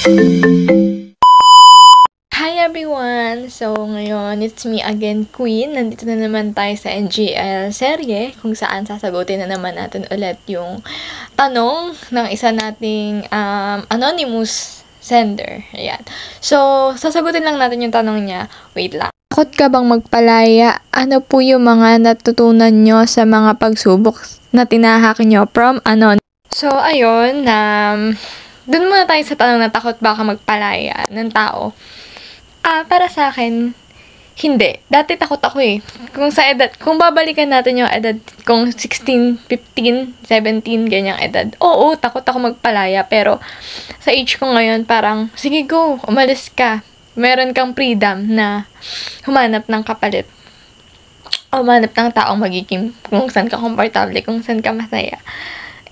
Hi everyone! So, ngayon, it's me again, Queen. Nandito na naman tayo sa NGL serye kung saan sasagutin na naman natin ulit yung tanong ng isa nating anonymous sender. Ayan. So, sasagutin lang natin yung tanong niya. Wait lang. Takot ka bang magpalaya? Ano po yung mga natutunan nyo sa mga pagsubok na tinahak nyo from anon? So, ayun, dun muna tayo sa tanong na takot ba ka magpalaya ng tao. Para sa akin, hindi. Dati takot ako eh. Kung babalikan natin yung edad, kung 16, 15, 17, ganyang edad, oo, takot ako magpalaya. Pero, sa age ko ngayon, parang, sige go, umalis ka. Meron kang freedom na humanap ng kapalit. Humanap ng taong magiging kung saan ka komportable, kung saan ka masaya.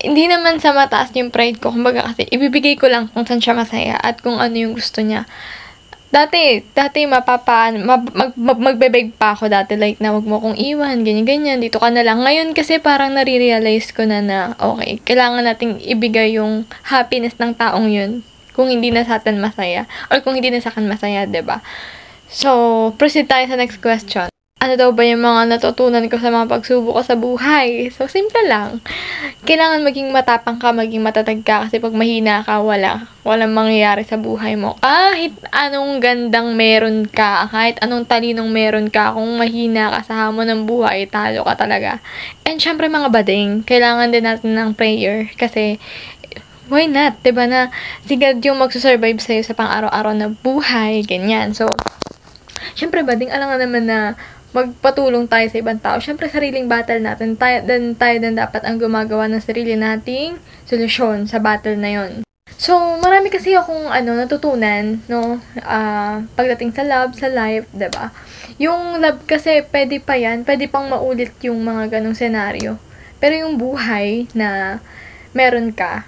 Hindi naman sa mataas yung pride ko. Kumbaga kasi, ibibigay ko lang kung saan siya masaya at kung ano yung gusto niya. Dati magbebeg pa ako dati, like, na wag mo kong iwan, ganyan, dito ka na lang. Ngayon kasi parang nare-realize ko na okay, kailangan nating ibigay yung happiness ng taong yun kung hindi na sa atin masaya, or kung hindi na sa akin masaya, 'di ba? So, proceed tayo sa next question. Ano daw ba yung mga natutunan ko sa mga pagsubok ko sa buhay? So, simple lang. Kailangan maging matapang ka, maging matatag ka, kasi pag mahina ka, walang mangyayari sa buhay mo. Kahit anong gandang meron ka, kahit anong talinong meron ka, kung mahina ka sa hamon ng buhay, talo ka talaga. And syempre mga bading, kailangan din natin ng prayer, kasi why not? Diba na si God yung magsusurvive sa'yo sa pang-araw-araw na buhay, ganyan. So, syempre bading, alam nga naman na magpatulong tayo sa ibang tao. Syempre, sariling battle natin. Tayo din dapat ang gumagawa ng sarili nating solusyon sa battle na yon. So, marami kasi akong natutunan, no? Pagdating sa love, sa life, 'di ba? Yung love kasi pwede pa yan, pwede pang maulit yung mga ganong senaryo. Pero yung buhay na meron ka,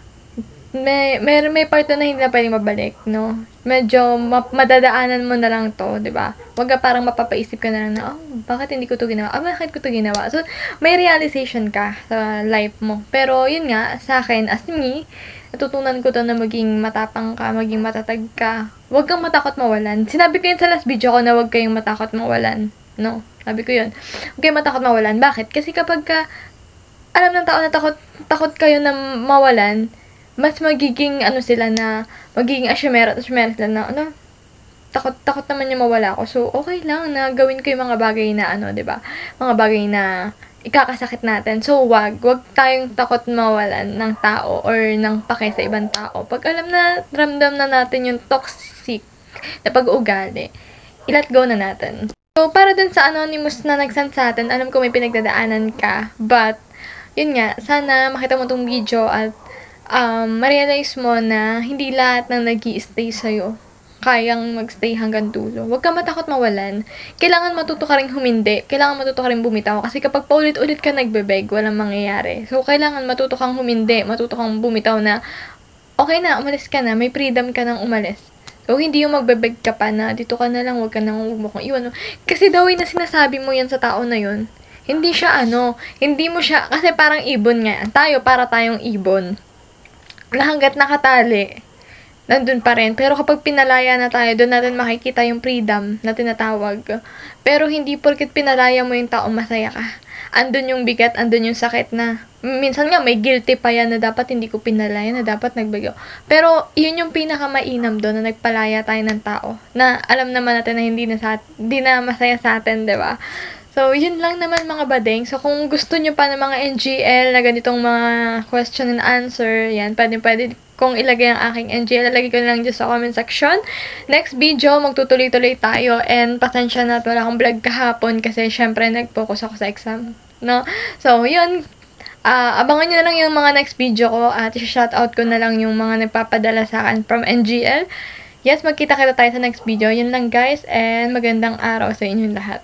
may part na hindi na pwedeng mabalik, no? Medyo madadaanan mo na lang to, 'di ba? Wag ka parang mapapaisip ka na lang na, bakit hindi ko to ginawa? Bakit ko to ginawa? So, may realization ka sa life mo. Pero, yun nga, sa akin, as me, natutunan ko to na maging matapang ka, maging matatag ka. Wag kang matakot mawalan. Sinabi ko yun sa last video ko na wag kayong matakot mawalan, no? Sabi ko yun. Wag kayong matakot mawalan. Bakit? Kasi kapag alam ng tao na takot kayo na mawalan, mas magiging sila na magiging assumer sila na takot naman yung mawala ako. So, okay lang na gawin ko yung mga bagay na 'di ba? Mga bagay na ikakasakit natin. So, wag tayong takot mawalan ng tao or ng pake sa ibang tao. Pag ramdam na natin yung toxic na pag-uugali, i-let go na natin. So, para dun sa anonymous na nag-send sa atin, alam ko may pinagdadaanan ka, but yun nga, sana makita mo tong video at ma-realize mo na hindi lahat ng nag-i-stay sa'yo kayang magstay hanggang dulo. Huwag ka matakot mawalan. Kailangan matuto ka rin humindi. Kailangan matuto ka rin bumitaw. Kasi kapag paulit-ulit ka nagbebeg, walang mangyayari. So, kailangan matuto kang humindi. Matuto kang bumitaw na, okay na, umalis ka na. May freedom ka nang umalis. So, hindi yung magbebeg ka pa na, dito ka na lang, huwag mo kong iwan. Kasi daw na sinasabi mo yan sa tao na yun, hindi siya hindi mo siya, kasi parang ibon nga. Tayo, para tayong ibon. Hanggat nakatali, nandun pa rin. Pero kapag pinalaya na tayo, doon natin makikita yung freedom na tinatawag. Pero hindi porket pinalaya mo yung tao, masaya ka. Andun yung bigat, andun yung sakit na, minsan nga may guilty pa yan na dapat hindi ko pinalaya, na dapat nagbagaw. Pero yun yung pinakamainam doon, na nagpalaya tayo ng tao. Na alam naman natin na hindi na masaya sa atin, 'di ba? So, yun lang naman mga badeng. So, kung gusto nyo pa ng mga NGL na ganitong mga question and answer, yan, pwede kung ilagay ang aking NGL, lalagay ko lang dyan sa comment section. Next video, magtutuloy-tuloy tayo, and pasensya na at wala akong vlog kahapon kasi syempre nag-focus ako sa exam, no? So, yun. Abangan nyo na lang yung mga next video ko at shoutout ko na lang yung mga nagpapadala sa akin from NGL. Yes, magkita-kita tayo sa next video. Yun lang guys, and magandang araw sa inyong lahat.